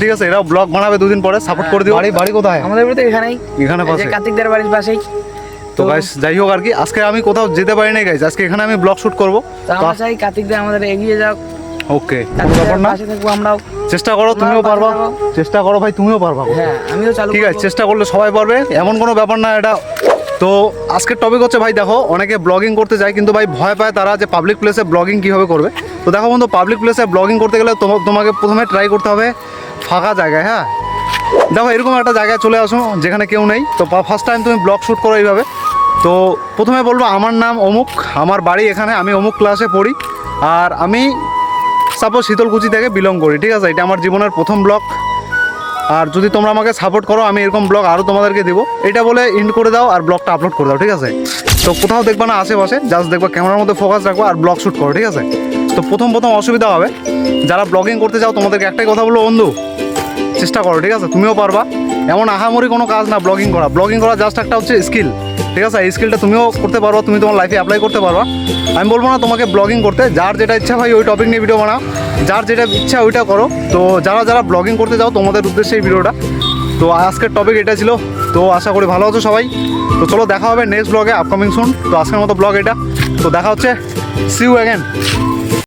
ঠিক আছে, এরা ব্লগ বানাবে দুদিন পরে, সাপোর্ট করে দিও। বাড়ি কোথায়? আমাদের বাড়ি তো এখানেই, এখানে পাশে, কার্তিকদের বাড়ির পাশেই। তো গাইস যাই হোক আর কি, আজকে আমি কোথাও যেতে পারি না গাইস, আজকে এখানে আমি ব্লগ শুট করব। তো আমরা চাই কার্তিকদের আমাদের এগিয়ে যাও। ওকে, কোনো ব্যাপার না, পাশে থাকবো আমরাও। চেষ্টা করো, তুমিও পারবা, চেষ্টা করো ভাই, তুমিও পারবা। হ্যাঁ আমিও চালু ঠিক আছে, চেষ্টা করলে সবাই পারবে, এমন কোনো ব্যাপার না এটা। তো আজকের টপিক হচ্ছে ভাই, দেখো অনেকে ব্লগিং করতে যায় কিন্তু ভাই ভয় পায় তারা যে পাবলিক প্লেসে ব্লগিং কীভাবে করবে। তো দেখো বন্ধু, পাবলিক প্লেসে ব্লগিং করতে গেলে তোমাকে প্রথমে ট্রাই করতে হবে ফাঁকা জায়গায়। হ্যাঁ দেখো, এরকম একটা জায়গায় চলে আসো যেখানে কেউ নেই। তো ফার্স্ট টাইম তুমি ব্লগ শ্যুট করো এইভাবে। তো প্রথমে বলবো আমার নাম অমুক, আমার বাড়ি এখানে, আমি অমুক ক্লাসে পড়ি, আর আমি সাপোজ শীতলকুচি থেকে বিলং করি। ঠিক আছে, এটা আমার জীবনের প্রথম ব্লগ। আর যদি তোমরা আমাকে সাপোর্ট করো, আমি এরকম ব্লগ আরও তোমাদেরকে দেবো। এটা বলে ইন্ড করে দাও আর ব্লগটা আপলোড করে দাও। ঠিক আছে, তো কোথাও দেখবা না আশেপাশে, জাস্ট দেখবা ক্যামেরার মধ্যে ফোকাস রাখবো আর ব্লগ শ্যুট করো। ঠিক আছে, তো প্রথম অসুবিধা হবে। যারা ব্লগিং করতে চাও তোমাদেরকে একটাই কথা বলবো, বন্ধু চেষ্টা করো। ঠিক আছে, তুমিও পারবা, এমন আহামরি কোনো কাজ না ব্লগিং করা জাস্ট একটা হচ্ছে স্কিল। ঠিক আছে, এই স্কিলটা তুমিও করতে পারবা, তুমি তোমার লাইফে অ্যাপ্লাই করতে পারবা। আমি বলবো না তোমাকে ব্লগিং করতে, যার যেটা ইচ্ছা ভাই ওই টপিক নিয়ে ভিডিও বানাও, যার যেটা ইচ্ছা ওইটা করো। তো যারা ব্লগিং করতে যাও তোমাদের উদ্দেশ্যে এই ভিডিওটা। তো আজকের টপিক এটা ছিল। তো আশা করি ভালো আছো সবাই। তো চলো দেখা হবে নেক্সট ব্লগে, আপকামিং সুন। তো আজকের মতো ব্লগ এটা, তো দেখা হচ্ছে, সি ইউ অ্যাগেন।